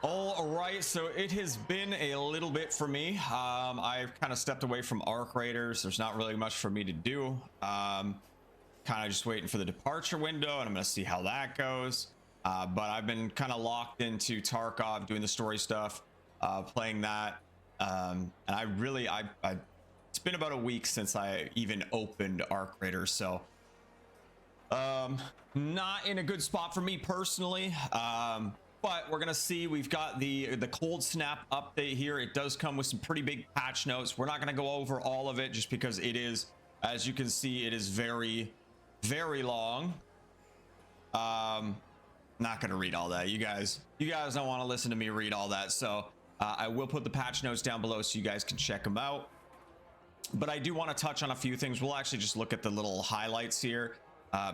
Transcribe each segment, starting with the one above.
All right, so it has been a little bit for me. I've kind of stepped away from Arc Raiders. There's not really much for me to do. Kind of just waiting for the departure window, and I'm going to see how that goes. But I've been kind of locked into Tarkov, doing the story stuff, playing that. And it's been about a week since I even opened Arc Raiders, so not in a good spot for me personally. But we're gonna see. We've got the cold snap update here. It does come with some pretty big patch notes. We're not gonna go over all of it just because it is, as you can see, it is very, very long. Not gonna read all that. You guys don't want to listen to me read all that, so I will put the patch notes down below so you guys can check them out. But I do want to touch on a few things. We'll actually just look at the little highlights here.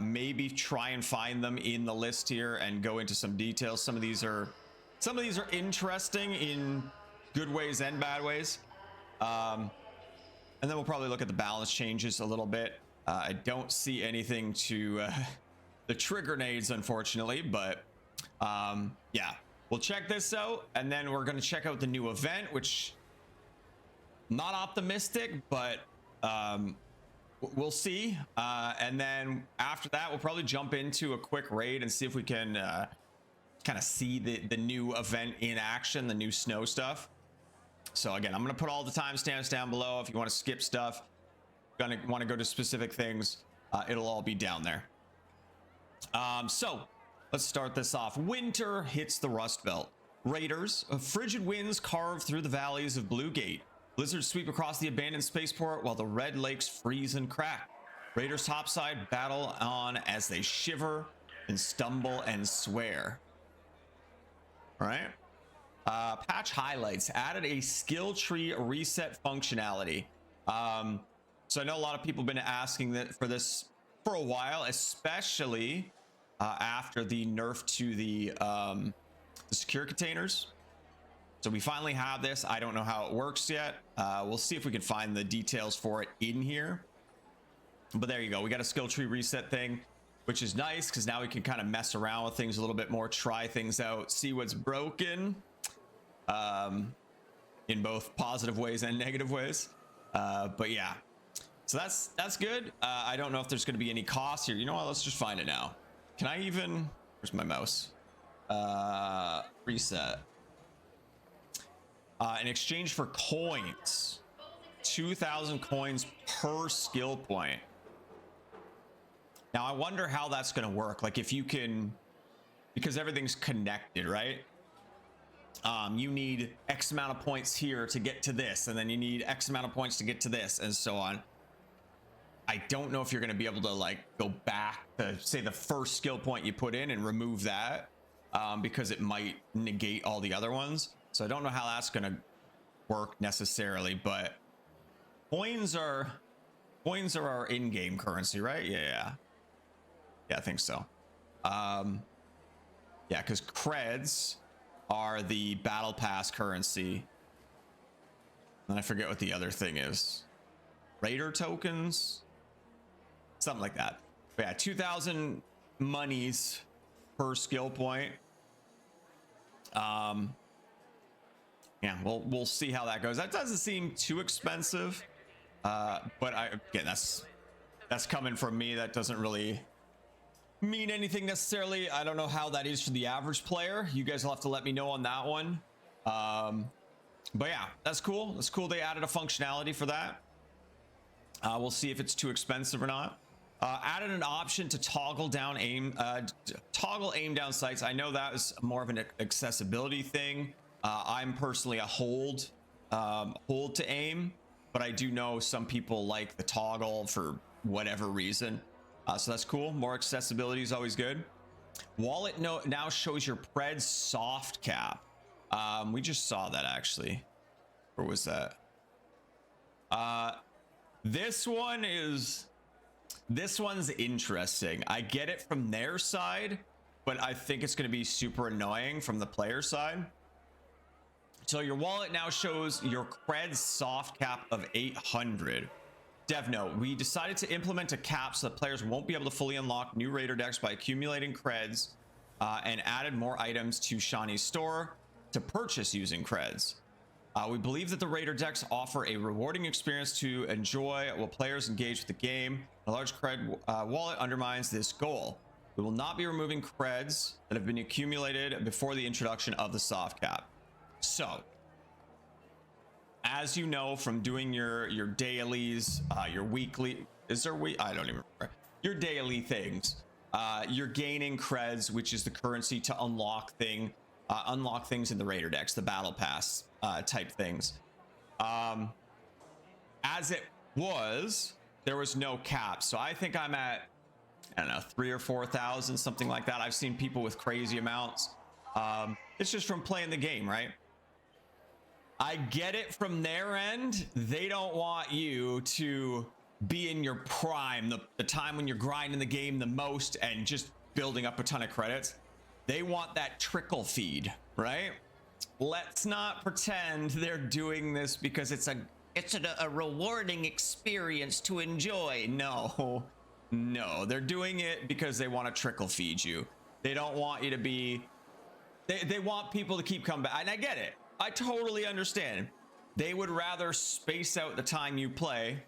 Maybe try and find them in the list here and go into some details. Some of these are interesting in good ways and bad ways. And then we'll probably look at the balance changes a little bit. I don't see anything to the trigger nades, unfortunately, but yeah, we'll check this out, and then we're going to check out the new event, which not optimistic, but we'll see. And then after that, we'll probably jump into a quick raid and see if we can kind of see the new event in action, the new snow stuff. So again, I'm going to put all the timestamps down below. If you want to skip stuff, want to go to specific things, it'll all be down there. So let's start this off. Winter hits the Rust Belt. Raiders, frigid winds carve through the valleys of Blue Gate. Blizzards sweep across the abandoned spaceport while the Red Lakes freeze and crack. Raiders topside battle on as they shiver and stumble and swear. All right. Patch highlights added a skill tree reset functionality. So I know a lot of people have been asking for this for a while, especially after the nerf to the secure containers. So we finally have this. I don't know how it works yet. We'll see if we can find the details for it in here. But there you go. We got a skill tree reset thing, which is nice because now we can kind of mess around with things a little bit more, try things out, see what's broken in both positive ways and negative ways. But yeah, so that's good. I don't know if there's going to be any cost here. You know what? Let's just find it now. Can I even? Where's my mouse? Reset. In exchange for coins, 2,000 coins per skill point. Now I wonder how that's going to work. Like if you can, because everything's connected, right? You need X amount of points here to get to this, and then you need X amount of points to get to this, and so on. I don't know if you're going to be able to like go back to say the first skill point you put in and remove that, because it might negate all the other ones. So I don't know how that's going to work necessarily, but coins are our in-game currency, right? Yeah, I think so. Yeah, because creds are the battle pass currency. And I forget what the other thing is. Raider tokens, something like that. But yeah, 2,000 monies per skill point. Yeah, we'll see how that goes. That doesn't seem too expensive, but again, that's coming from me. That doesn't really mean anything necessarily. I don't know how that is for the average player. You guys will have to let me know on that one. But yeah, that's cool. That's cool. They added a functionality for that. We'll see if it's too expensive or not. Added an option to toggle aim down sights. I know that is more of an accessibility thing. I'm personally a hold to aim, but I do know some people like the toggle for whatever reason. So that's cool. More accessibility is always good. Wallet now shows your Pred soft cap. We just saw that actually. Where was that? This one's interesting. I get it from their side, but I think it's going to be super annoying from the player side. So your wallet now shows your cred soft cap of 800. Dev note, we decided to implement a cap so that players won't be able to fully unlock new Raider decks by accumulating creds, and added more items to Shani's store. to purchase using creds. We believe that the Raider decks offer a rewarding experience to enjoy while players engage with the game. A large cred wallet undermines this goal. We will not be removing creds that have been accumulated before the introduction of the soft cap. So, as you know from doing your dailies, your weekly, is there I don't even remember. Your daily things. You're gaining creds, which is the currency to unlock things in the Raider decks, the battle pass type things. As it was, there was no cap, so I think I'm at, I don't know, 3,000 or 4,000, something like that. I've seen people with crazy amounts. It's just from playing the game, right? I get it from their end. They don't want you to be in your prime, the time when you're grinding the game the most and just building up a ton of credits. They want that trickle feed, right? Let's not pretend they're doing this because it's a rewarding experience to enjoy. No, they're doing it because they want to trickle feed you. They don't want you to be, they want people to keep coming back. And I get it. I totally understand. They would rather space out the time you play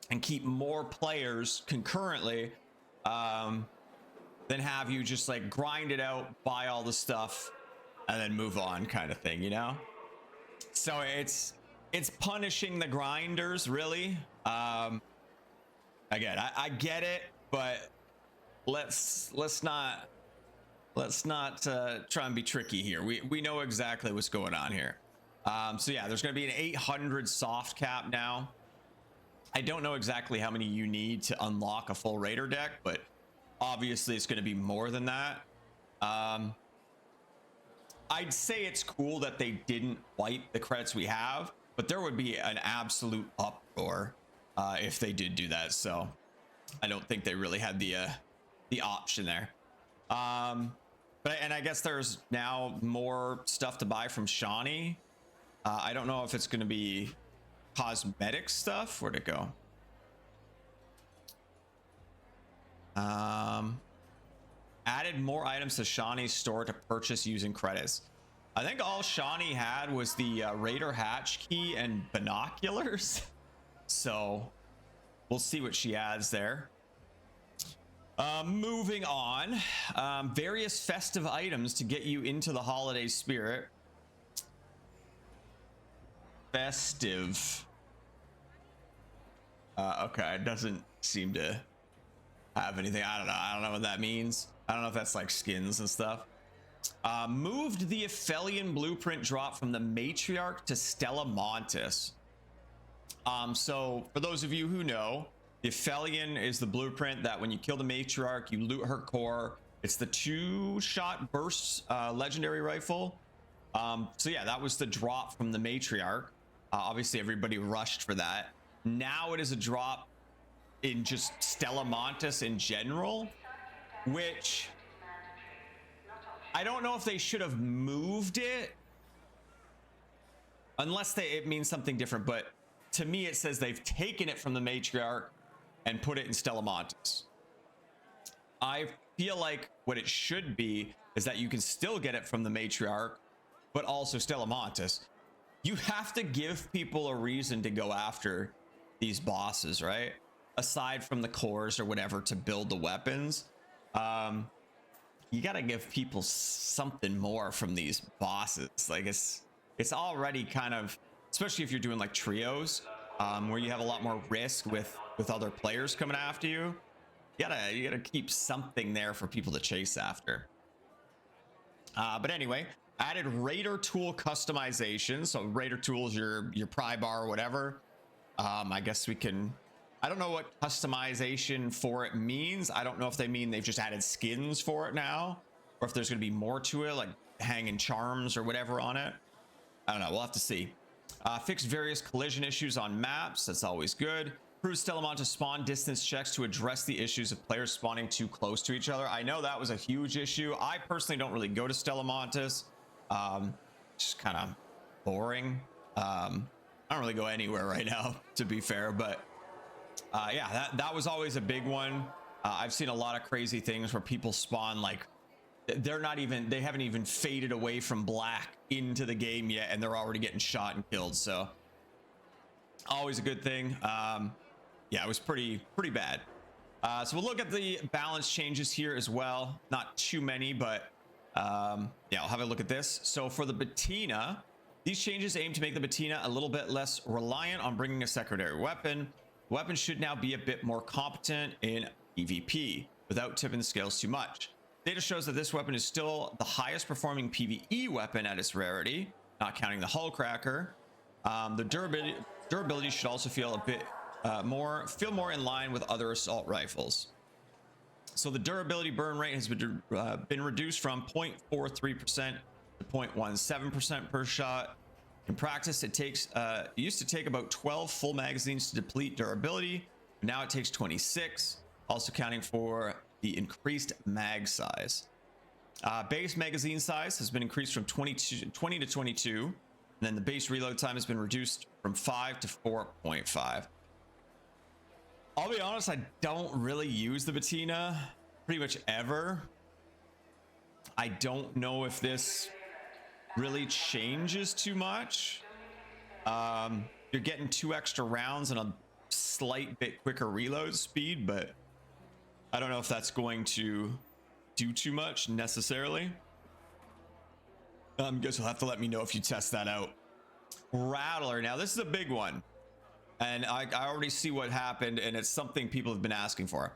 and keep more players concurrently than have you just like grind it out, buy all the stuff, and then move on kind of thing, you know? So it's punishing the grinders, really. Again, I get it, but let's not try and be tricky here. We know exactly what's going on here. So yeah, there's going to be an 800 soft cap now. I don't know exactly how many you need to unlock a full Raider deck, but obviously it's going to be more than that. I'd say it's cool that they didn't wipe the credits we have, but there would be an absolute uproar if they did do that. So I don't think they really had the option there. And I guess there's now more stuff to buy from Shani. I don't know if it's going to be cosmetic stuff. Where'd it go? Added more items to Shani's store to purchase using credits. I think all Shani had was the Raider hatch key and binoculars. So we'll see what she adds there. Moving on, various festive items to get you into the holiday spirit. Festive. Okay, it doesn't seem to have anything. I don't know what that means. I don't know if that's like skins and stuff. Moved the Aphelion blueprint drop from the Matriarch to Stella Montis. So for those of you who know, the Aphelion is the blueprint that when you kill the Matriarch, you loot her core. It's the 2-shot burst legendary rifle. So yeah, that was the drop from the Matriarch. Obviously everybody rushed for that. Now it is a drop in just Stella Montis in general, which I don't know if they should have moved it unless it means something different, but to me it says they've taken it from the Matriarch and put it in Stella Montis. I feel like what it should be is that you can still get it from the Matriarch, but also Stella Montis. You have to give people a reason to go after these bosses, right? Aside from the cores or whatever to build the weapons. You got to give people something more from these bosses. Like it's already kind of, especially if you're doing like trios, where you have a lot more risk with other players coming after you. You gotta keep something there for people to chase after. But anyway, added Raider tool customization. So Raider tool is your pry bar or whatever. I guess we can, I don't know what customization for it means. I don't know if they mean they've just added skins for it now, or if there's going to be more to it, like hanging charms or whatever on it. I don't know. We'll have to see. Fixed various collision issues on maps. That's always good. Improves Stella Montis spawn distance checks to address the issues of players spawning too close to each other. I know that was a huge issue. I personally don't really go to Stella Montis. Just kind of boring. I don't really go anywhere right now, to be fair, but yeah, that was always a big one. I've seen a lot of crazy things where people spawn like they haven't even faded away from black into the game yet, and they're already getting shot and killed. So always a good thing. Yeah, it was pretty bad. So we'll look at the balance changes here as well. Not too many, but yeah, I'll have a look at this. So for the Patina, these changes aim to make the Patina a little bit less reliant on bringing a secondary weapon. The weapon should now be a bit more competent in PvP without tipping the scales too much. Data shows that this weapon is still the highest performing PvE weapon at its rarity, not counting the hull cracker. The durability should also feel a bit more in line with other assault rifles. So the durability burn rate has been reduced from 0.43% to 0.17% per shot. In practice, it used to take about 12 full magazines to deplete durability. Now it takes 26, also counting for the increased mag size. Base magazine size has been increased from 20 to 22, and then the base reload time has been reduced from 5 to 4.5. I'll be honest, I don't really use the Patina pretty much ever. I don't know if this really changes too much. You're getting 2 extra rounds and a slight bit quicker reload speed, but I don't know if that's going to do too much necessarily. Guess you'll have to let me know if you test that out. Rattler, now this is a big one, and I already see what happened, and it's something people have been asking for.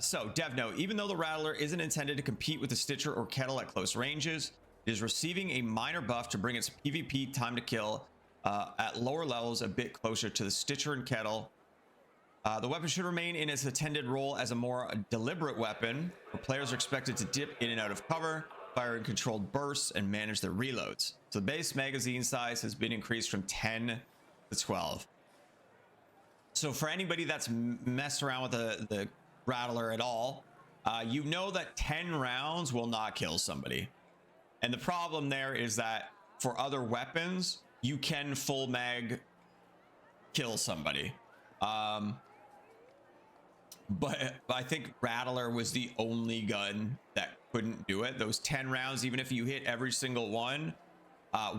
So dev note, even though the Rattler isn't intended to compete with the Stitcher or Kettle at close ranges, it is receiving a minor buff to bring its PvP time to kill at lower levels a bit closer to the Stitcher and Kettle. The weapon should remain in its intended role as a more deliberate weapon, where players are expected to dip in and out of cover, fire in controlled bursts, and manage their reloads. So the base magazine size has been increased from 10 to 12. So for anybody that's messed around with the Rattler at all, you know that 10 rounds will not kill somebody. And the problem there is that for other weapons, you can full mag kill somebody. But I think Rattler was the only gun that couldn't do it. Those 10 rounds, even if you hit every single one,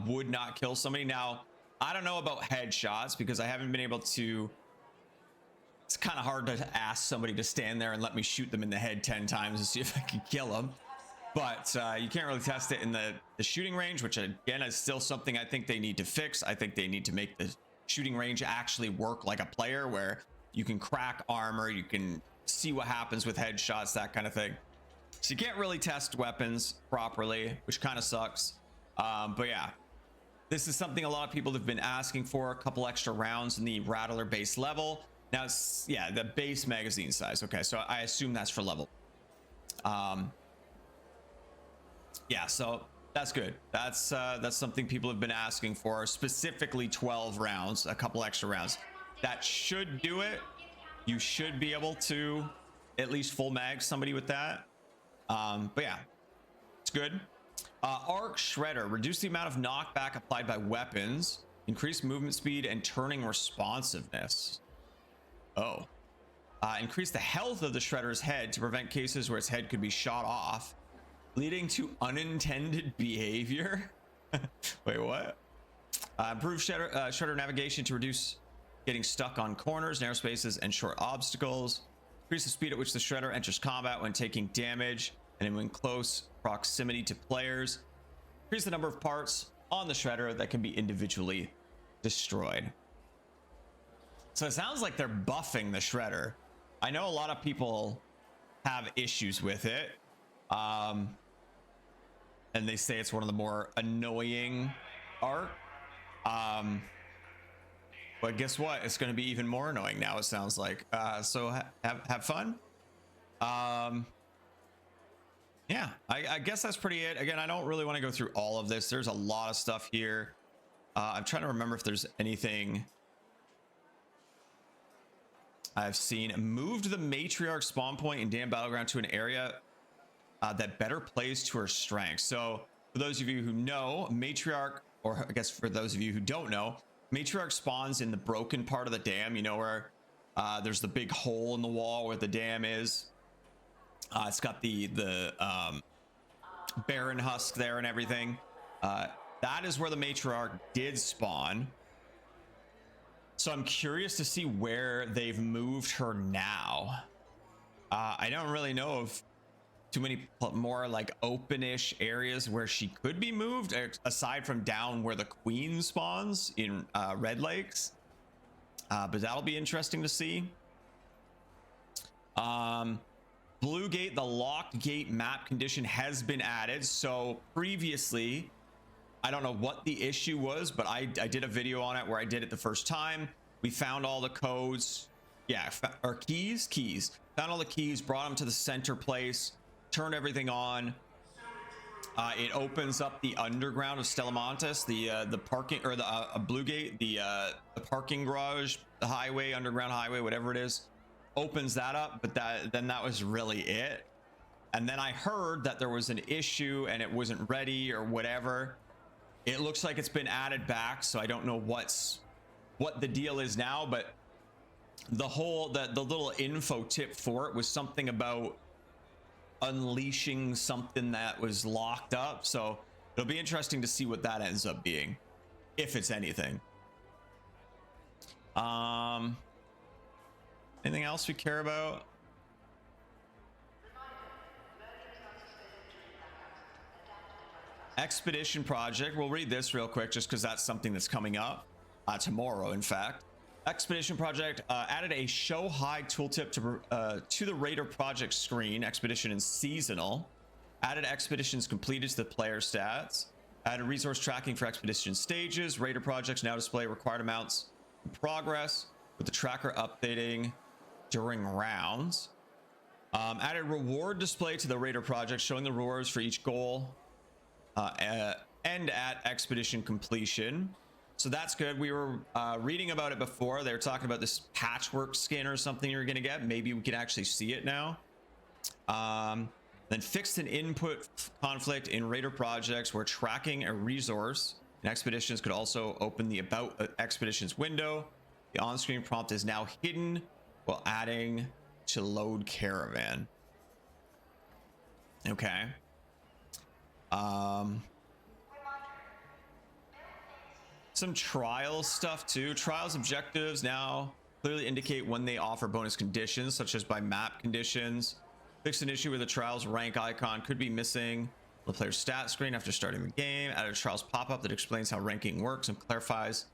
would not kill somebody. Now, I don't know about headshots because I haven't been able to. It's kind of hard to ask somebody to stand there and let me shoot them in the head 10 times and see if I can kill them. But you can't really test it in the shooting range, which again is still something I think they need to fix. I think they need to make the shooting range actually work like a player, where you can crack armor, you can see what happens with headshots, that kind of thing. So you can't really test weapons properly, which kind of sucks. But yeah, this is something a lot of people have been asking for, a couple extra rounds in the Rattler base level. Now, yeah, the base magazine size. Okay, so I assume that's for level. Yeah, so that's good. That's something people have been asking for, specifically 12 rounds, a couple extra rounds. That should do it. You should be able to at least full mag somebody with that. But yeah, it's good. Arc Shredder, reduce the amount of knockback applied by weapons, increase movement speed and turning responsiveness. Oh. Increase the health of the Shredder's head to prevent cases where its head could be shot off, leading to unintended behavior. Wait, what? Improve Shredder navigation to reduce getting stuck on corners, narrow spaces, and short obstacles. Increase the speed at which the Shredder enters combat when taking damage and in close proximity to players. Increase the number of parts on the Shredder that can be individually destroyed. So it sounds like they're buffing the Shredder. I know a lot of people have issues with it. And they say it's one of the more annoying art. But guess what? It's going to be even more annoying now, it sounds like. So have fun. Yeah, I guess that's pretty it. Again, I don't really want to go through all of this. There's a lot of stuff here. I'm trying to remember if there's anything I've seen. Moved the matriarch spawn point in Damn Battleground to an area that better plays to her strengths. So for those of you who know, matriarch, or I guess for those of you who don't know, matriarch spawns in the broken part of the dam, you know, where there's the big hole in the wall where the dam is. It's got the barren husk there and everything. That is where the matriarch did spawn. So I'm curious to see where they've moved her now. I don't really know of too many more like open-ish areas where she could be moved, aside from down where the queen spawns in Red Lakes. But that'll be interesting to see. Blue Gate, the locked gate map condition has been added. So previously, I don't know what the issue was, but I did a video on it where I did it the first time. We found all the codes. Yeah, or keys. Found all the keys, brought them to the center place, turned everything on. It opens up the underground of Stellamontes, the parking, or the Blue Gate, the parking garage, the highway, underground highway, whatever it is. Opens that up, but then that was really it. And then I heard that there was an issue and it wasn't ready or whatever. It looks like it's been added back, so I don't know what the deal is now, but the little info tip for it was something about unleashing something that was locked up. So it'll be interesting to see what that ends up being, if it's anything. Anything else we care about? Expedition project. We'll read this real quick just because that's something that's coming up tomorrow, in fact. Expedition project added a show high tooltip to the Raider project screen. Expedition and seasonal. Added expeditions completed to the player stats. Added resource tracking for expedition stages. Raider projects now display required amounts in progress, with the tracker updating during rounds. Added reward display to the Raider project, showing the rewards for each goal and at expedition completion. So that's good. We were reading about it before. They were talking about this patchwork skin or something you're going to get. Maybe we can actually see it now. Then fixed an input conflict in Raider projects where tracking a resource in expeditions could also open the about expeditions window. The on-screen prompt is now hidden while adding to load caravan. Okay. Some trials stuff too. Trials objectives now clearly indicate when they offer bonus conditions, such as by map conditions. Fixed an issue where the trials rank icon could be missing the player's stat screen after starting the game. Added a trials pop-up that explains how ranking works and clarifies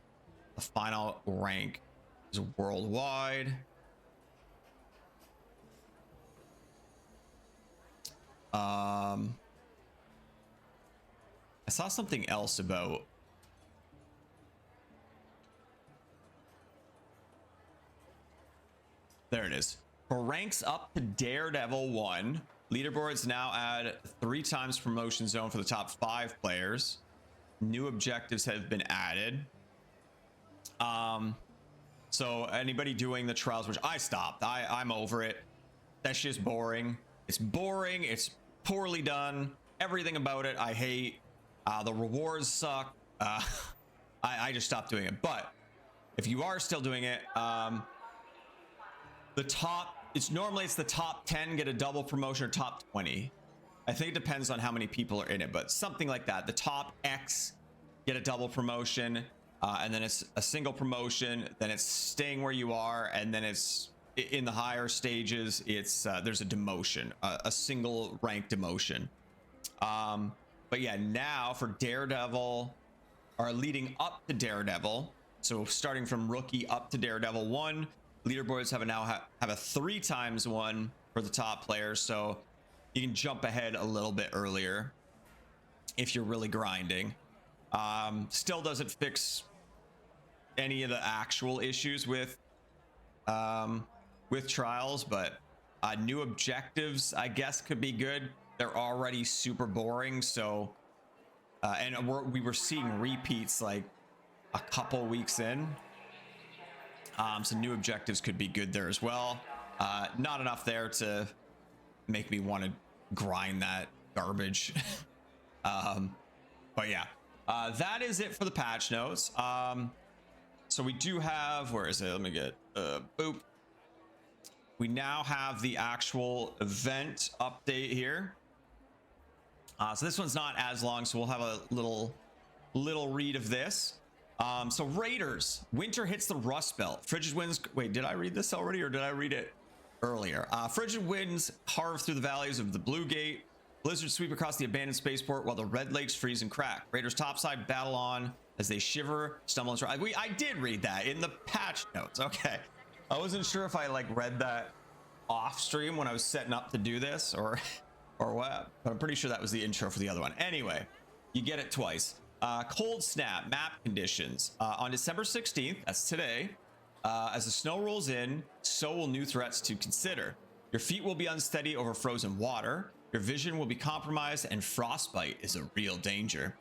the final rank is worldwide. I saw something else about there it is. For ranks up to Daredevil 1, leaderboards now add 3 times promotion zone for the top 5 players. New objectives have been added. So anybody doing the trials, which I stopped, I'm over it. That's just boring. It's boring. It's poorly done. Everything about it I hate. The rewards suck. I just stopped doing it. But if you are still doing it, the top, it's the top 10 get a double promotion, or top 20. I think it depends on how many people are in it, but something like that. The top X get a double promotion, and then it's a single promotion, then it's staying where you are, and then it's in the higher stages, it's there's a demotion, a single rank demotion. But yeah, now for Daredevil, or leading up to Daredevil, so starting from rookie up to Daredevil 1, leaderboards have a 3 times 1 for the top players, so you can jump ahead a little bit earlier if you're really grinding. Still doesn't fix any of the actual issues with trials, but new objectives I guess could be good. They're already super boring, so and we were seeing repeats like a couple weeks in. So new objectives could be good there as well. Not enough there to make me want to grind that garbage. But yeah, that is it for the patch notes. So we do have, where is it? Let me get boop. We now have the actual event update here. So this one's not as long, so we'll have a little read of this. So Raiders, winter hits the Rust Belt. Frigid winds. Wait, did I read this already, or did I read it earlier? Frigid winds carve through the valleys of the Blue Gate. Blizzards sweep across the abandoned spaceport while the Red Lakes freeze and crack. Raiders topside battle on as they shiver, stumble, and try. I did read that in the patch notes. Okay, I wasn't sure if I like read that off stream when I was setting up to do this, or what. But I'm pretty sure that was the intro for the other one. Anyway, you get it twice. Cold snap map conditions on December 16th. That's today. As the snow rolls in, so will new threats to consider. Your feet will be unsteady over frozen water. Your vision will be compromised, and frostbite is a real danger.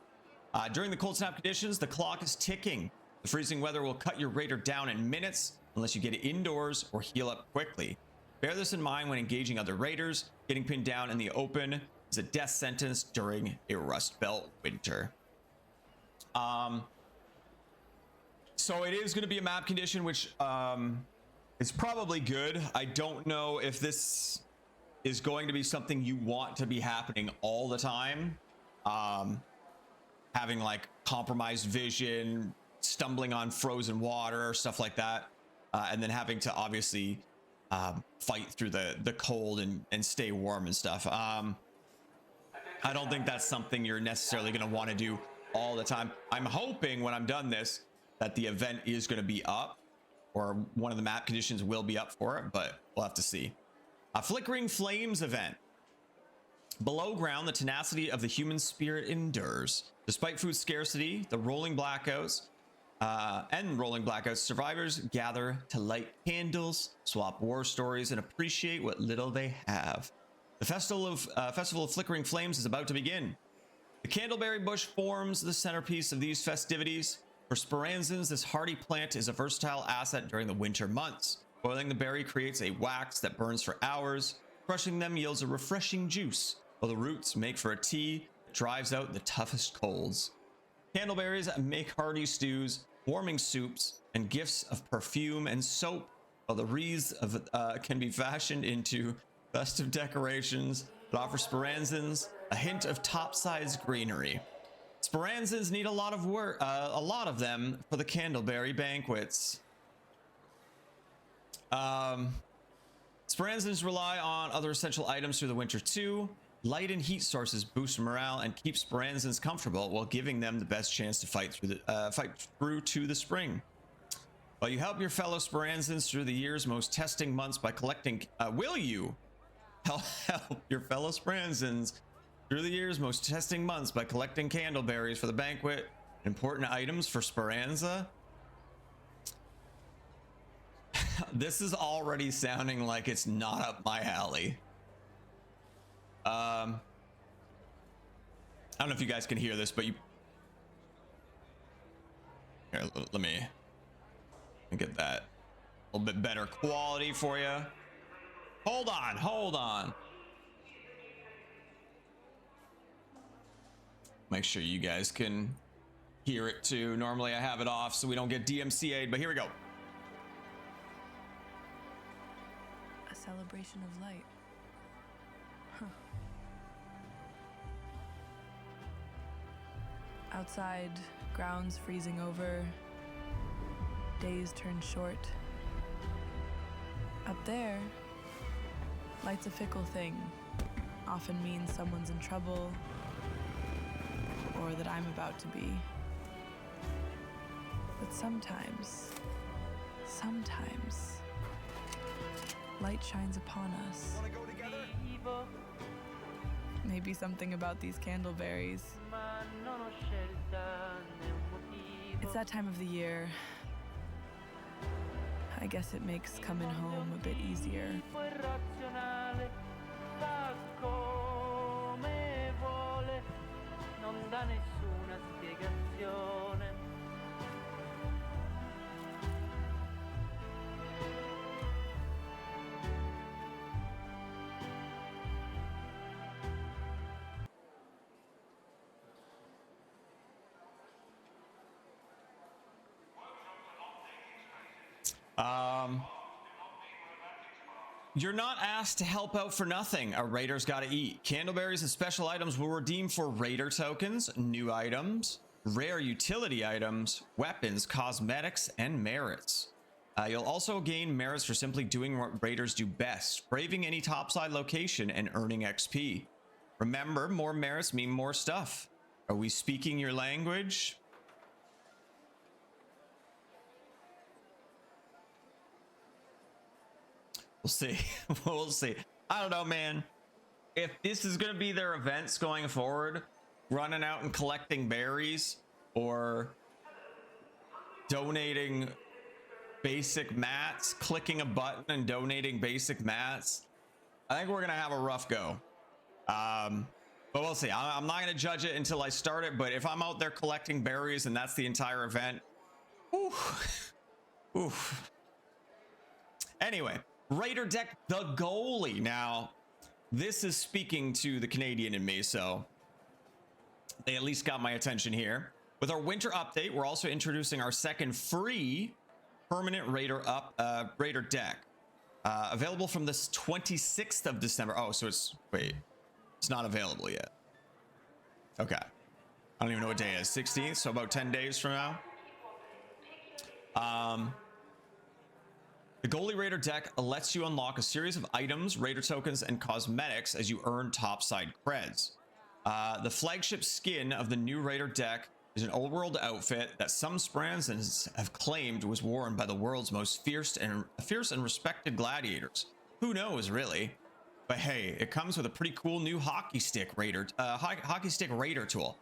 During the cold snap conditions, the clock is ticking. The freezing weather will cut your raider down in minutes unless you get indoors or heal up quickly. Bear this in mind when engaging other raiders. Getting pinned down in the open is a death sentence during a Rust Belt winter. So it is going to be a map condition, which is probably good. I don't know if this is going to be something you want to be happening all the time. Having like compromised vision, stumbling on frozen water or stuff like that, and then having to obviously fight through the cold and stay warm and stuff. I don't think that's something you're necessarily going to want to do all the time. I'm hoping when I'm done this that the event is going to be up, or one of the map conditions will be up for it, but we'll have to see. A flickering flames event. Below ground, the tenacity of the human spirit endures. Despite food scarcity, the rolling blackouts, survivors gather to light candles, swap war stories, and appreciate what little they have. The Festival of Flickering Flames is about to begin. The candleberry bush forms the centerpiece of these festivities. For Speranzans, this hardy plant is a versatile asset during the winter months. Boiling the berry creates a wax that burns for hours. Crushing them yields a refreshing juice, while the roots make for a tea that drives out the toughest colds. Candleberries make hearty stews, warming soups, and gifts of perfume and soap, while the wreaths can be fashioned into festive decorations that offer Speranzans a hint of top-sized greenery. Speranzans need a lot of work, a lot of them for the candleberry banquets. Speranzans rely on other essential items through the winter too. Light and heat sources boost morale and keep Speranzans comfortable while giving them the best chance to fight through to the spring. While you help your fellow Speranzans through the year's most testing months by collecting, will you help your fellow Speranzans through the year's most testing months by collecting candleberries for the banquet, important items for Speranza? This is already sounding like it's not up my alley. I don't know if you guys can hear this, but here, let me get that a little bit better quality for you. Hold on. Make sure you guys can hear it too. Normally I have it off so we don't get DMCA'd, but here we go. A celebration of light. Huh. Outside, grounds freezing over, days turn short. Up there, light's a fickle thing. Often means someone's in trouble, or that I'm about to be. But sometimes, light shines upon us. Wanna go together? Maybe something about these candleberries. It's that time of the year. I guess it makes coming home a bit easier. You're not asked to help out for nothing. A raider's got to eat. Candleberries and special items will redeem for raider tokens, new items, rare utility items, weapons, cosmetics, and merits. You'll also gain merits for simply doing what raiders do best, braving any topside location and earning XP. Remember, more merits mean more stuff. Are we speaking your language? We'll see. We'll see. I don't know, man. If this is going to be their events going forward, running out and collecting berries or donating basic mats, clicking a button and donating basic mats, I think we're going to have a rough go. But we'll see. I'm not going to judge it until I start it. But if I'm out there collecting berries and that's the entire event, oof, oof. Anyway. Raider deck, the goalie. Now, this is speaking to the Canadian in me, so they at least got my attention here. With our winter update, we're also introducing our second free permanent Raider deck. Available from the 26th of December. Oh, so it's not available yet. Okay. I don't even know what day it is. 16th, so about 10 days from now. The Goalie Raider deck lets you unlock a series of items, Raider tokens, and cosmetics as you earn topside creds. The flagship skin of the new Raider deck is an old world outfit that some brands have claimed was worn by the world's most fierce and respected gladiators. Who knows, really? But hey, it comes with a pretty cool new hockey stick Raider tool.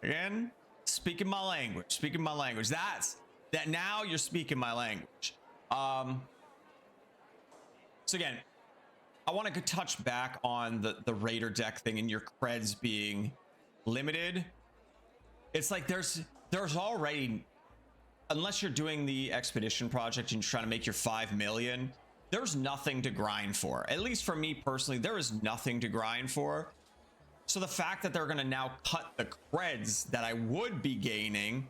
Again, speaking my language. That now you're speaking my language. So again, I want to touch back on the Raider deck thing and your creds being limited. It's like there's already, unless you're doing the expedition project and you're trying to make your 5 million, there's nothing to grind for. At least for me personally, there is nothing to grind for. So the fact that they're going to now cut the creds that I would be gaining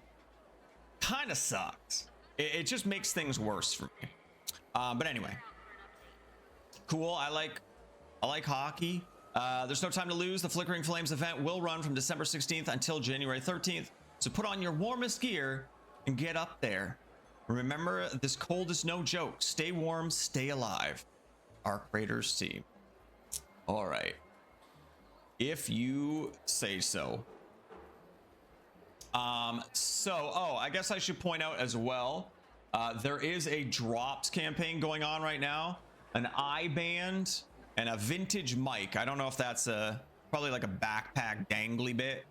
kind of sucks. It just makes things worse for me. But anyway, cool. I like hockey. There's no time to lose. The Flickering Flames event will run from December 16th until January 13th. So put on your warmest gear and get up there. Remember, this cold is no joke. Stay warm, stay alive. Arc Raiders team. All right. If you say so. I guess I should point out as well, there is a drops campaign going on right now, an eye band and a vintage mic. I don't know if that's probably like a backpack dangly bit.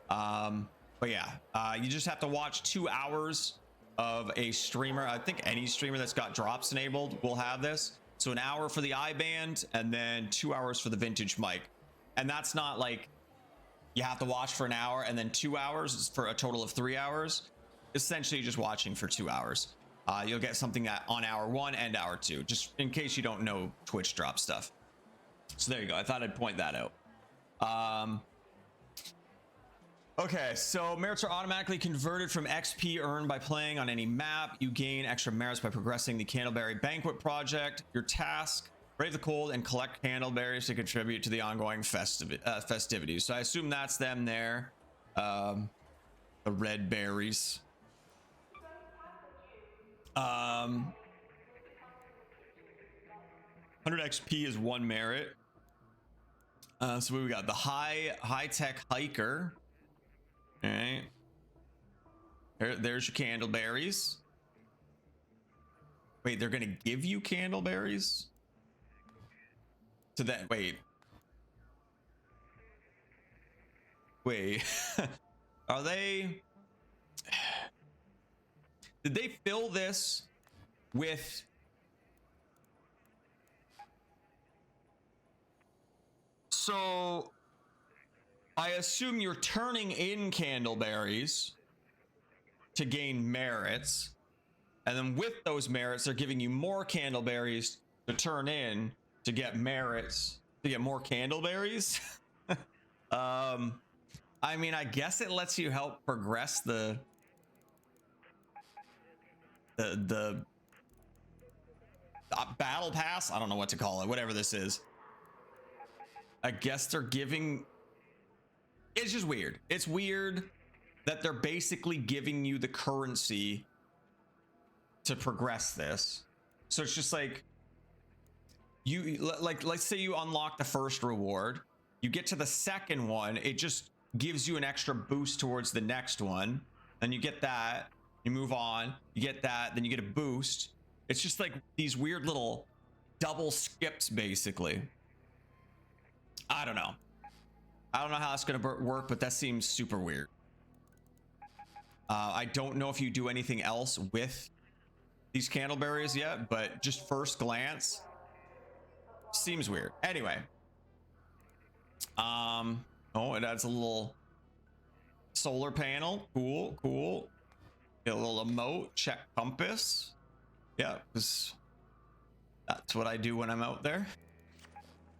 But yeah, you just have to watch 2 hours of a streamer. I think any streamer that's got drops enabled will have this. So an hour for the eye band and then 2 hours for the vintage mic. And that's not like you have to watch for an hour and then 2 hours for a total of 3 hours. Essentially just watching for 2 hours. You'll get something on hour 1 and hour 2, just in case you don't know Twitch drop stuff. So there you go. I thought I'd point that out. Okay, so merits are automatically converted from XP earned by playing on any map. You gain extra merits by progressing the Candleberry Banquet project. Your task: brave the cold and collect candleberries to contribute to the ongoing festivities. So I assume that's them there. The red berries. 100 XP is 1 merit. So we got the high-tech hiker. All right. There's your candleberries. Wait, they're gonna give you candleberries? So that wait. Are they? Did they fill this with? So I assume you're turning in candleberries to gain merits, and then with those merits, they're giving you more candleberries to turn in to get merits to get more candleberries. I mean, I guess it lets you help progress the battle pass. I don't know what to call it. Whatever this is. I guess they're giving. It's just weird. It's weird that they're basically giving you the currency to progress this. So it's just like you like let's say you unlock the first reward, you get to the second one, it just gives you an extra boost towards the next one. Then you get that, you move on, you get that, then you get a boost. It's just like these weird little double skips basically. I don't know how that's gonna work, but that seems super weird. I don't know if you do anything else with these candleberries yet, but just first glance seems weird. Anyway, oh, it adds a little solar panel. Cool. Get a little emote. Check compass. Yeah, because that's what I do when I'm out there.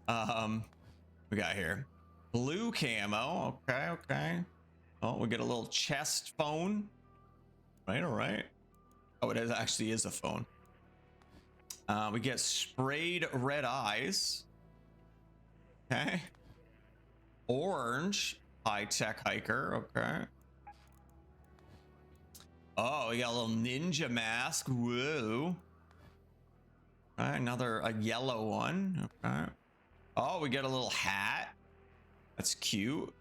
We got here blue camo. Okay. Oh, we get a little chest phone. Right, all right. Oh, it actually is a phone. We get sprayed red eyes. Okay. Orange high-tech hiker. Okay. Oh, we got a little ninja mask. Whoa. All right, a yellow one. Okay. Oh, we get a little hat. That's cute.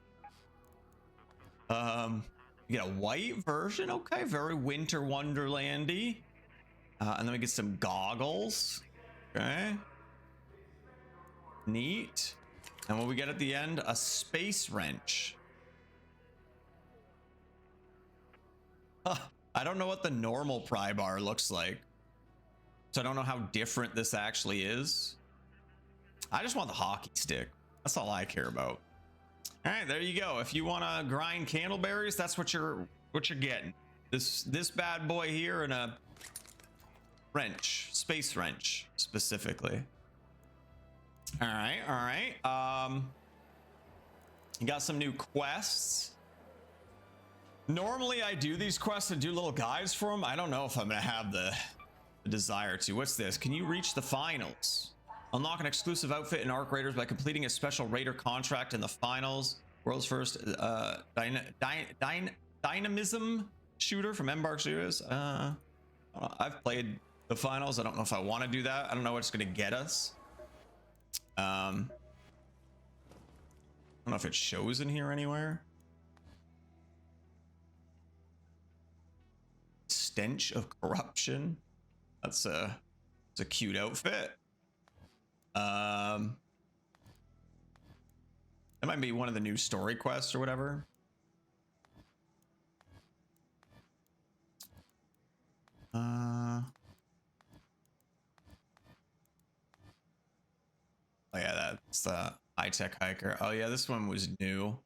You get a white version. Okay, very winter wonderlandy. And then we get some goggles. Okay. Neat. And what we get at the end, a space wrench. I don't know what the normal pry bar looks like. So I don't know how different this actually is. I just want the hockey stick. That's all I care about. All right, there you go. If you want to grind candleberries, that's what you're getting. This bad boy here and a wrench, space wrench specifically. All right. You got some new quests. Normally I do these quests and do little guides for them. I don't know if I'm gonna have the desire to. What's this? Can you reach the finals? Unlock an exclusive outfit in Arc Raiders by completing a special raider contract in the finals. World's first dynamism shooter from Embark Studios. I've played the finals. I don't know if I want to do that. I don't know what it's going to get us. I don't know if it shows in here anywhere. Stench of corruption. That's a cute outfit. That might be one of the new story quests or whatever. Oh yeah, that's the high-tech hiker. Oh yeah, this one was new.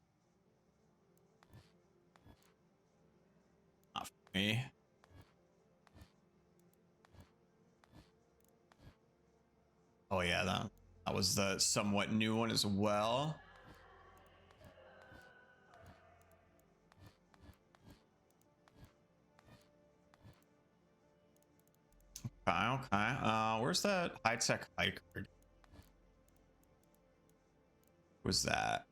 Not for me. Oh yeah, that was the somewhat new one as well. Okay. Where's that high-tech hiker? Was that?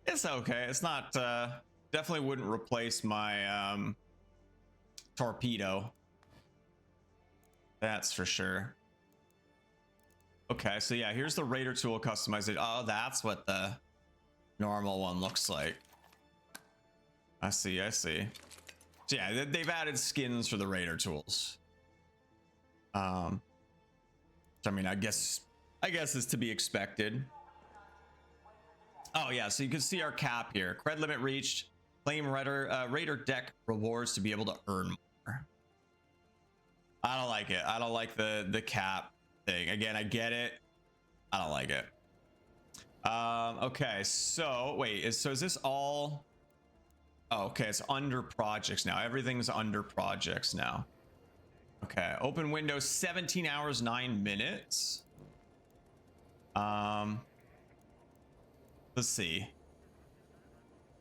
It's okay. It's not definitely wouldn't replace my torpedo. That's for sure. Okay, so yeah, here's the Raider tool customization. Oh, that's what the normal one looks like. I see. So yeah, they've added skins for the Raider tools. I mean, I guess is to be expected. Oh yeah, so you can see our cap here. Cred limit reached. Claim Raider deck rewards to be able to earn more. I don't like it. I don't like the cap thing. Again, I get it. I don't like it. Okay, so wait, is this all? Oh, okay, it's under projects now. Everything's under projects now. Okay, open window 17 hours 9 minutes. Let's see.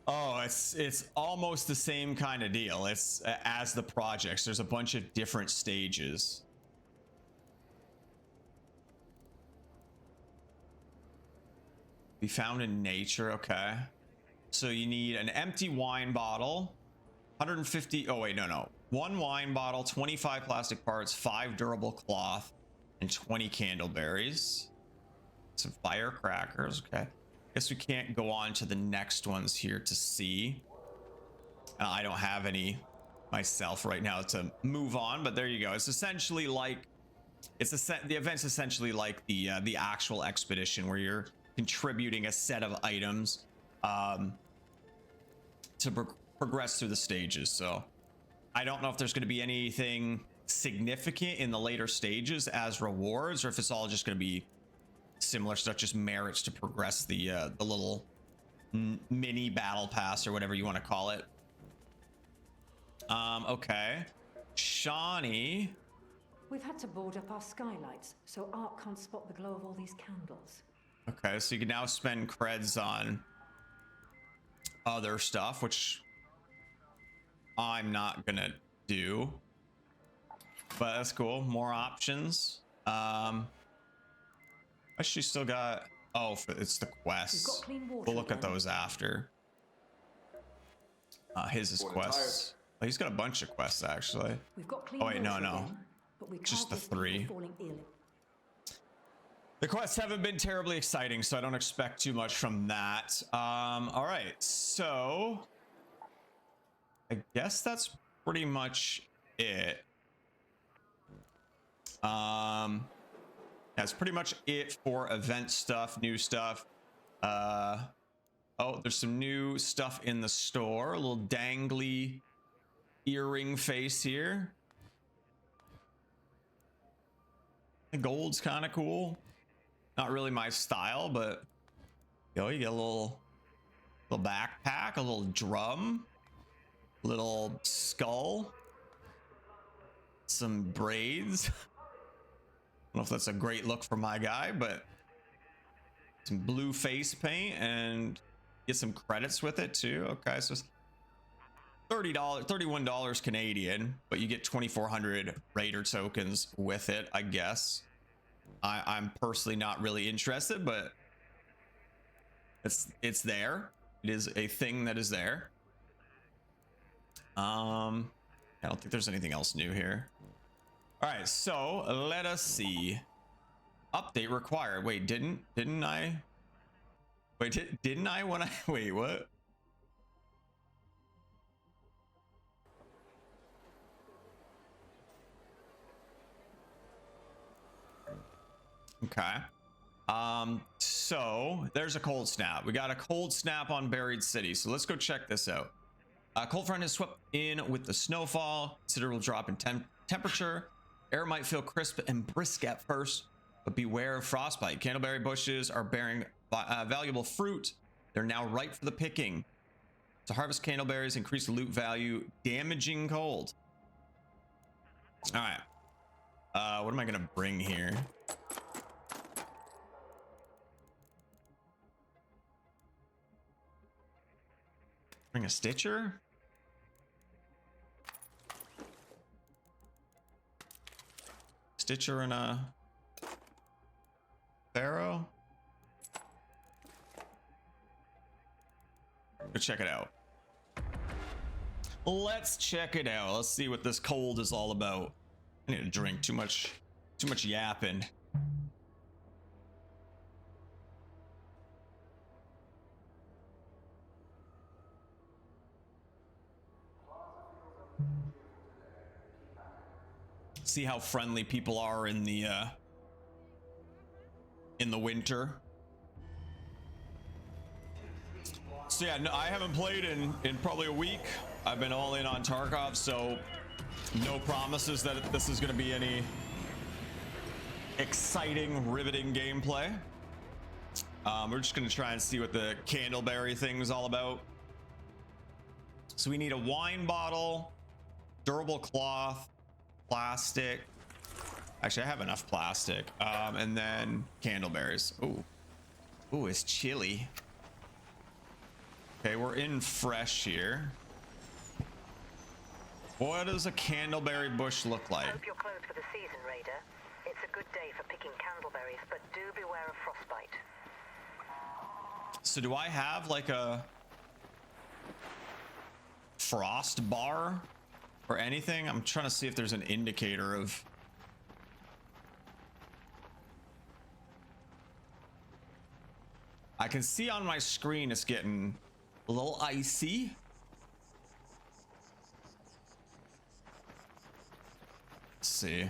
Oh, it's almost the same kind of deal. It's as the projects. There's a bunch of different stages. Be found in nature. Okay. So you need an empty wine bottle, 150. Oh wait, no. One wine bottle, 25 plastic parts, 5 durable cloth, and 20 candleberries. Some firecrackers. Okay. Guess we can't go on to the next ones here to see. I don't have any myself right now to move on, but there you go. It's essentially like the event's essentially like the actual expedition where you're contributing a set of items to progress through the stages. So I don't know if there's going to be anything significant in the later stages as rewards, or if it's all just going to be similar stuff, just merits to progress the little mini battle pass or whatever you want to call it. Okay, Shani. We've had to board up our skylights, so Art can't spot the glow of all these candles. Okay, so you can now spend creds on other stuff, which I'm not gonna do, but that's cool. More options. She still got, oh, it's the quests. We'll look at those after. His is quests. Oh, he's got a bunch of quests actually. We've got clean Oh wait, no, again, but we just the can't risk people 3. falling ill. The quests haven't been terribly exciting, so I don't expect too much from that. All right, so I guess that's pretty much it. That's pretty much it for event stuff, new stuff. Oh, there's some new stuff in the store. A little dangly earring face here. The gold's kind of cool. Not really my style, but yo, you get a little backpack, a little drum, little skull, some braids. I don't know if that's a great look for my guy, but some blue face paint and get some credits with it too. Okay, so it's $30, $31 Canadian, but you get 2,400 Raider tokens with it, I guess. I'm personally not really interested, but it's there. It is a thing that is there. I don't think there's anything else new here. All right, so let us see. Update required. Wait, didn't I? Wait, didn't I when I wait, what? Okay. So there's a cold snap. We got a cold snap on Buried City. So let's go check this out. Cold front has swept in with the snowfall. Considerable drop in temperature. Air might feel crisp and brisk at first, but beware of frostbite. Candleberry bushes are bearing valuable fruit. They're now ripe for the picking. To harvest candleberries, increase loot value, damaging cold. All right. What am I gonna bring here? Bring a Stitcher? Stitcher and a Pharaoh? Go check it out. Let's check it out. Let's see what this cold is all about. I need a drink. Too much yapping. See how friendly people are in the winter. So yeah, no, I haven't played in probably a week. I've been all in on Tarkov, so no promises that this is going to be any exciting, riveting gameplay. We're just going to try and see what the Candleberry thing is all about. So we need a wine bottle, durable cloth, plastic. Actually, I have enough plastic. And then candleberries. Ooh. Ooh, it's chilly. Okay, we're in fresh here. What does a candleberry bush look like? Hope you're closed for the season, Raider. It's a good day for picking candleberries, but do beware of frostbite. So do I have like a frost bar or anything? I'm trying to see if there's an indicator of... I can see on my screen it's getting a little icy. Let's see.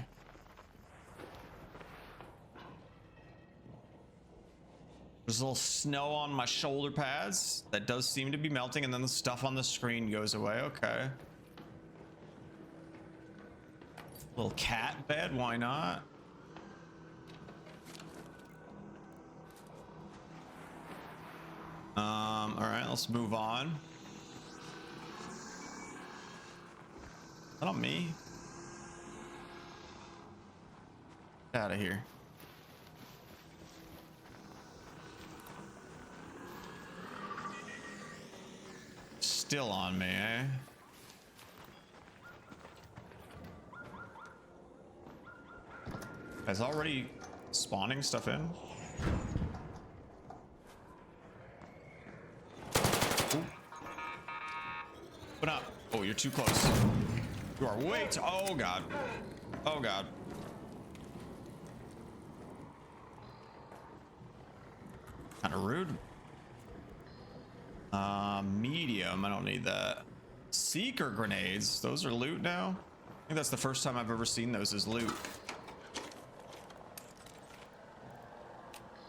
There's a little snow on my shoulder pads. That does seem to be melting, and then the stuff on the screen goes away. Okay. Little cat bed, why not? All right, let's move on. Is that on me? Get out of here. Still on me, eh? Has already spawning stuff in. Ooh. Open up. Oh, you're too close. You are way too... Oh, God. Oh, God. Kind of rude. Medium. I don't need that. Seeker grenades. Those are loot now. I think that's the first time I've ever seen those as loot.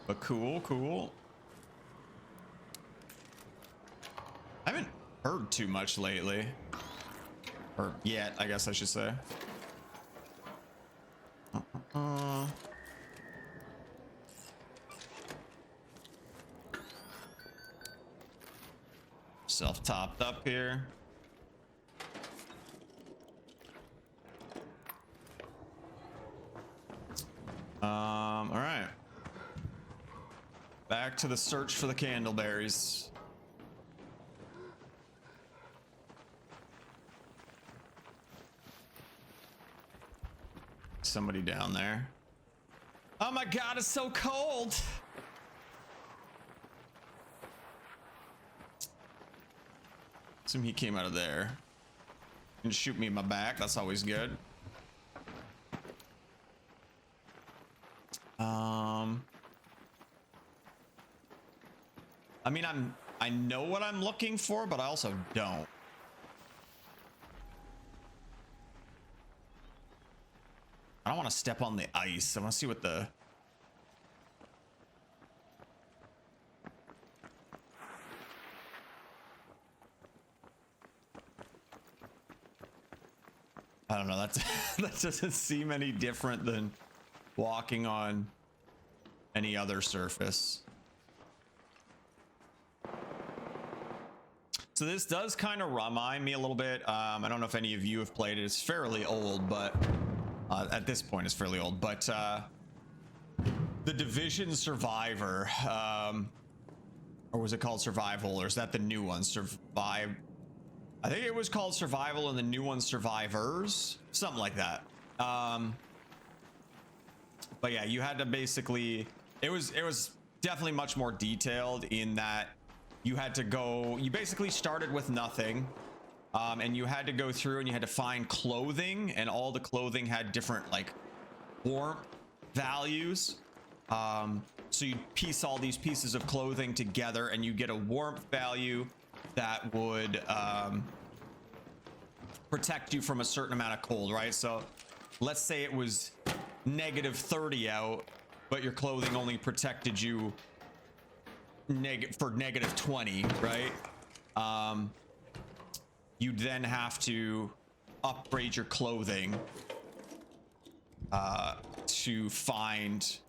But cool, cool. I haven't heard too much lately. Or yet, I guess I should say. Self-topped up here. All right. Back to the search for the candleberries. Somebody down there. Oh my God, it's so cold. Assume he came out of there. And shoot me in my back. That's always good. I mean, I know what I'm looking for, but I also don't. I don't want to step on the ice. I want to see what the... I don't know. That doesn't seem any different than walking on any other surface. So this does kind of remind me a little bit. I don't know if any of you have played it. It's fairly old, but at this point it's fairly old. But the Division Survivor, or was it called Survival? Or is that the new one? Survive. I think it was called Survival, and the new one Survivors, something like that. But yeah, you had to basically. It was definitely much more detailed in that. You had to go, you basically started with nothing, and you had to go through and you had to find clothing, and all the clothing had different like warmth values. So you piece all these pieces of clothing together and you get a warmth value that would protect you from a certain amount of cold, right? So let's say it was -30 out, but your clothing only protected you for -20, right? You'd then have to upgrade your clothing to find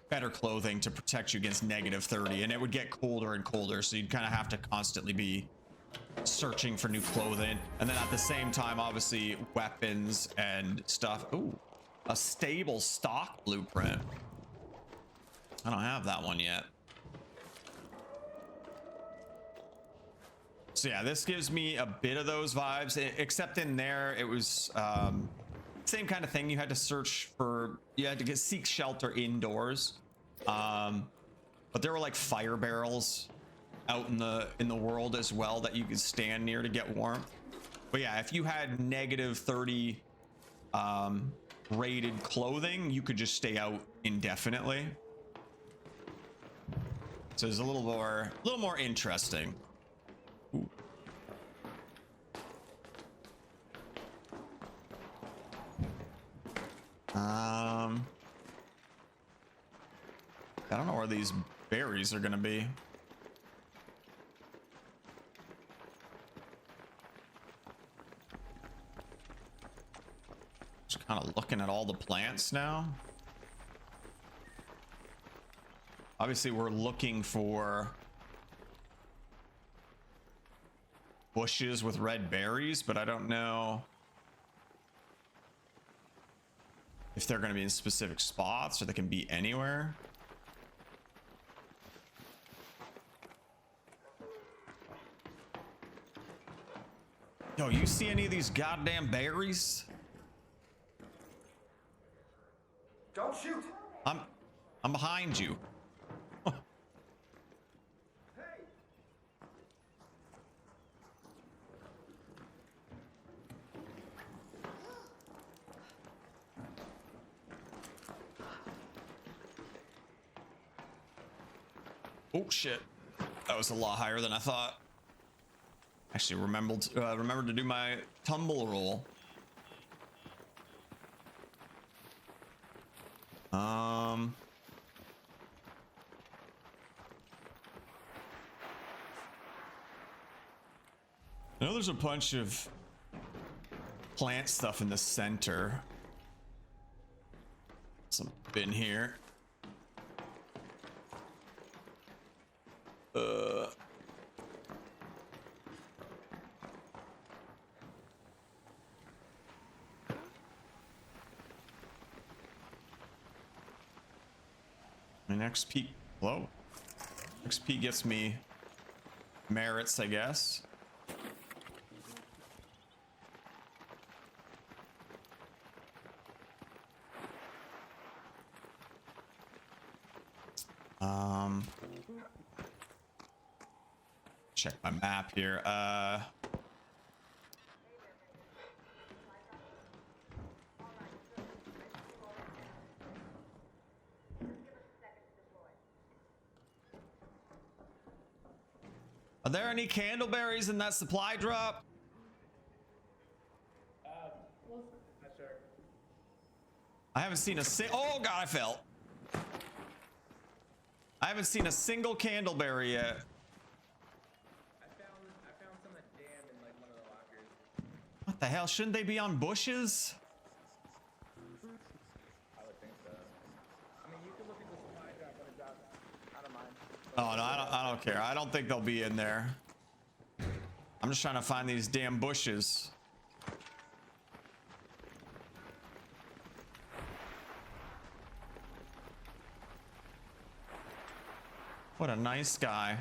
better clothing to protect you against -30, and it would get colder and colder, so you'd kind of have to constantly be searching for new clothing, and then at the same time, obviously, weapons and stuff. Ooh, a stable stock blueprint. I don't have that one yet. So yeah, this gives me a bit of those vibes, except in there it was same kind of thing. You had to search for, you had to seek shelter indoors, but there were like fire barrels out in the world as well that you could stand near to get warmth. But yeah, if you had -30 rated clothing, you could just stay out indefinitely. So it's a little more interesting. Ooh. I don't know where these berries are gonna be. Just kind of looking at all the plants now. Obviously, we're looking for bushes with red berries, but I don't know if they're going to be in specific spots or they can be anywhere. Yo, you see any of these goddamn berries? Don't shoot. I'm behind you. Oh shit, that was a lot higher than I thought. Actually remembered to do my tumble roll. I know there's a bunch of plant stuff in the center. Some bin here. My XP, whoa. XP gets me merits, I guess. Check my map here. Are there any candleberries in that supply drop? Not sure. I haven't seen a oh god, I fell. I haven't seen a single candleberry yet. I found some that jammed in like one of the lockers. What the hell? Shouldn't they be on bushes? I would think so. I mean, you can look at the supply drop when it drops. I don't mind. Oh no, I don't care. I don't think they'll be in there. I'm just trying to find these damn bushes. What a nice guy.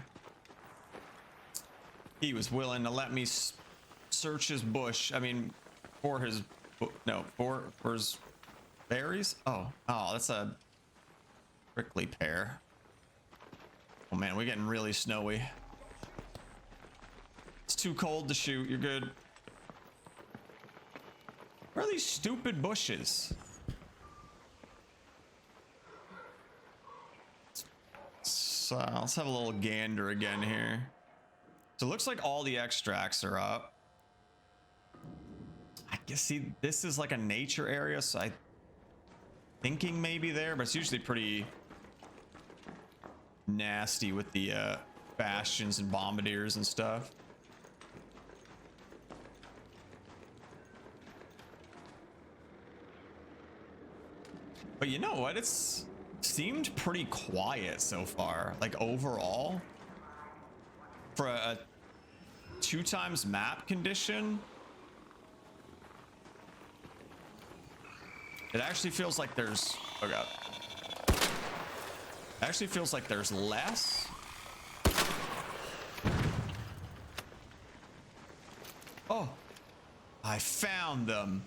He was willing to let me search his bush. I mean, for his no, for his berries. Oh, that's a prickly pear. Oh man, we're getting really snowy. It's too cold to shoot. You're good. Where are these stupid bushes? So let's have a little gander again here. So it looks like all the extracts are up. I guess, see, this is like a nature area, so I'm thinking maybe there, but it's usually pretty nasty with the bastions and bombardiers and stuff. But you know what? It's seemed pretty quiet so far, like overall. For a 2 times map condition. It actually feels like there's, oh god. It actually feels like there's less. Oh, I found them.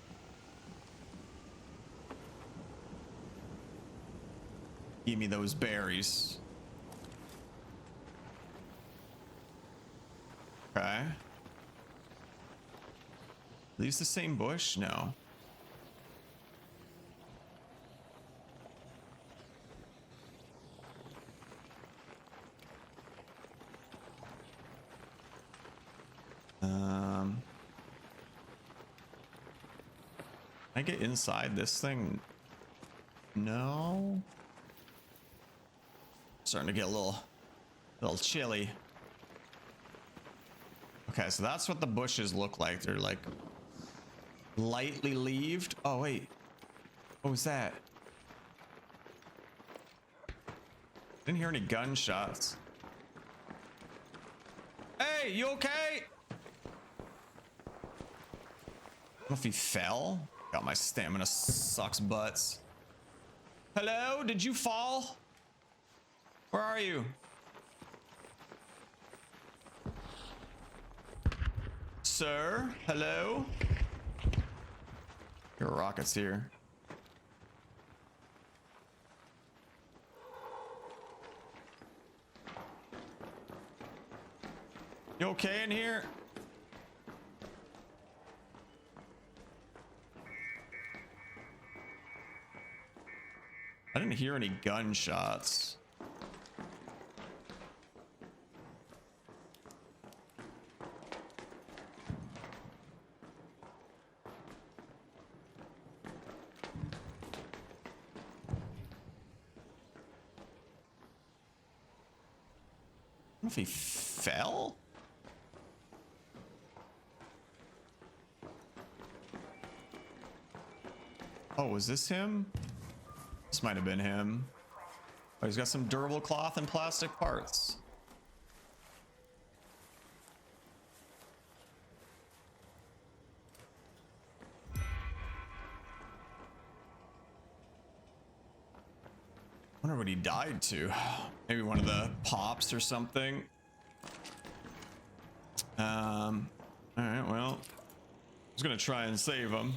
Give me those berries. Okay. Are these the same bush? No. Can I get inside this thing? No. Starting to get a little chilly. Okay, so that's what the bushes look like. They're like lightly leaved. Oh wait, what was that? Didn't hear any gunshots. Hey, you okay? I don't know if he fell. God, my stamina sucks butts. Hello, did you fall? Where are you? Sir, hello? Your rockets here. You okay in here? I didn't hear any gunshots. I don't know if he fell. Oh, was this him? This might have been him. Oh, he's got some durable cloth and plastic parts. I wonder what he died to. Maybe one of the pops or something. All right, well, I was gonna try and save him.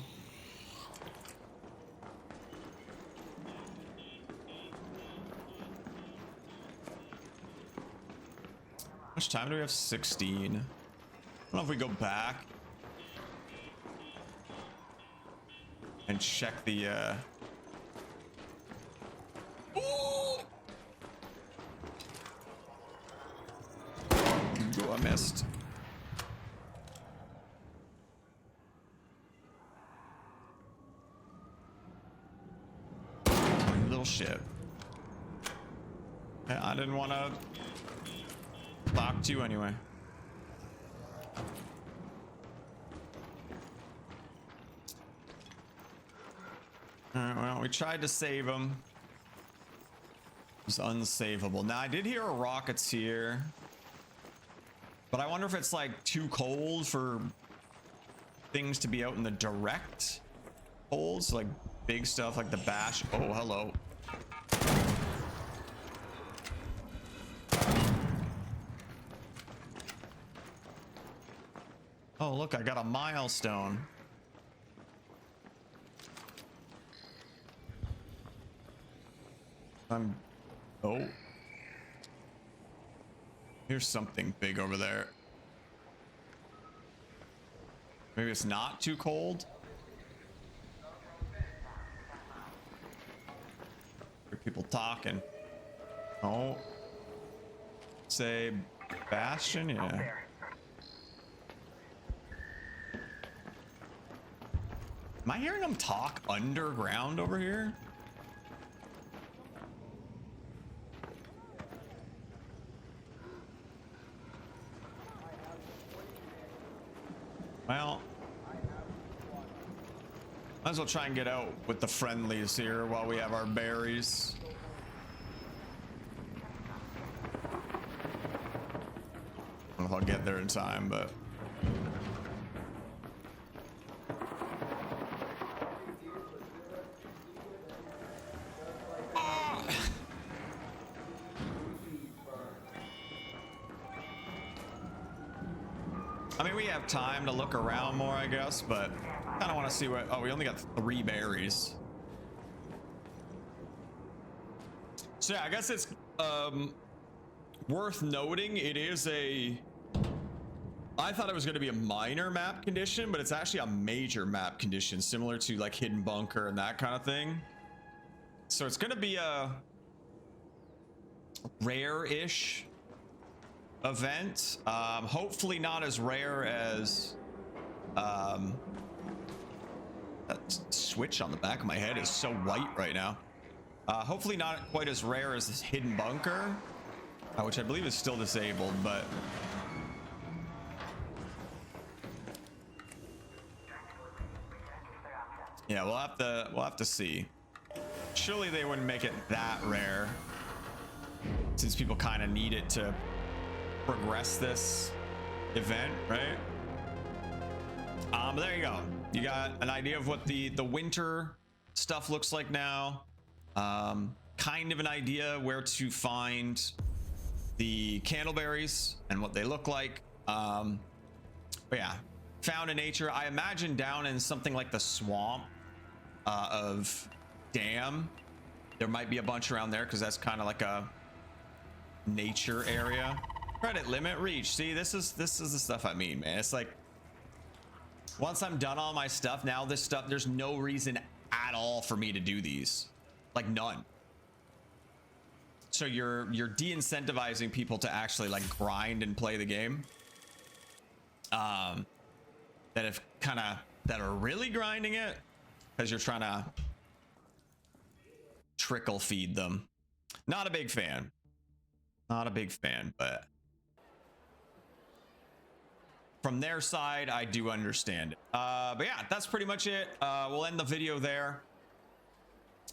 How much time do we have? 16. I don't know if we go back and check the Ooh! Oh, I missed. Little shit. Yeah, I didn't want to talk to you anyway. Alright, well, we tried to save him. It's unsavable. Now, I did hear rockets here, but I wonder if it's like too cold for things to be out in the direct holds, like big stuff like the bash. Oh, hello. Oh, look, I got a milestone. Oh. Here's something big over there. Maybe it's not too cold. Hear people talking. Oh. Say Bastion, yeah. Am I hearing them talk underground over here? Well, might as well try and get out with the friendlies here while we have our berries. I don't know if I'll get there in time, but I mean, we have time to look around more, I guess, but kind of want to see what. Oh, we only got 3 berries. So yeah, I guess it's worth noting. It is a. I thought it was going to be a minor map condition, but it's actually a major map condition, similar to like Hidden Bunker and that kind of thing. So it's going to be a rare-ish event. Hopefully not as rare as that switch on the back of my head is so white right now. Hopefully not quite as rare as this Hidden Bunker, which I believe is still disabled, but yeah, we'll have to see. Surely they wouldn't make it that rare, since people kind of need it to progress this event, right? But there you go. You got an idea of what the winter stuff looks like now. Kind of an idea where to find the candleberries and what they look like. But yeah, found in nature. I imagine down in something like the swamp of Dam, there might be a bunch around there because that's kind of like a nature area. Credit limit reach. See, this is the stuff I mean, man. It's like once I'm done all my stuff, now this stuff, there's no reason at all for me to do these, like none. So you're de-incentivizing people to actually like grind and play the game. That are really grinding it, because you're trying to trickle feed them. Not a big fan. Not a big fan, but from their side, I do understand it. But yeah, that's pretty much it. We'll end the video there.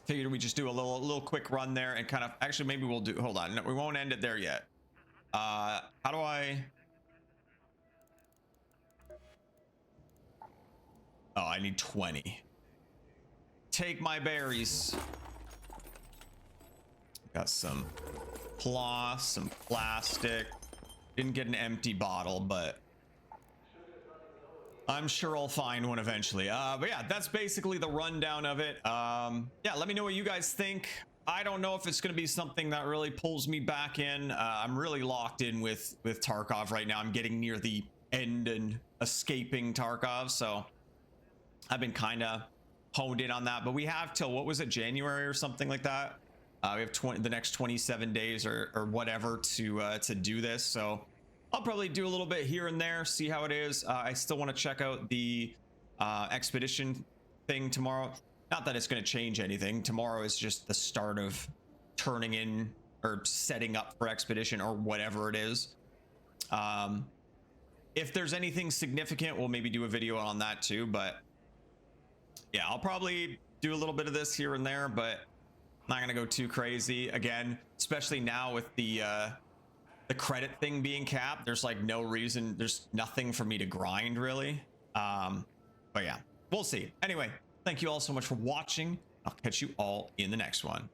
Figured we just do a little quick run there and kind of, actually maybe we'll do, hold on, no, we won't end it there yet. How do I? Oh, I need 20. Take my berries. Got some cloth, some plastic. Didn't get an empty bottle, but I'm sure I'll find one eventually. But yeah, that's basically the rundown of it. Yeah, let me know what you guys think. I don't know if it's going to be something that really pulls me back in. I'm really locked in with Tarkov right now. I'm getting near the end and escaping Tarkov, so I've been kind of honed in on that. But we have till, what was it, January or something like that? We have the next 27 days or whatever to do this. So I'll probably do a little bit here and there, see how it is. I still want to check out the expedition thing tomorrow. Not that it's going to change anything. Tomorrow is just the start of turning in or setting up for expedition or whatever it is. If there's anything significant, we'll maybe do a video on that too. But yeah, I'll probably do a little bit of this here and there, but not going to go too crazy again, especially now with the credit thing being capped. There's like no reason, there's nothing for me to grind really. But yeah, we'll see. Anyway, thank you all so much for watching. I'll catch you all in the next one.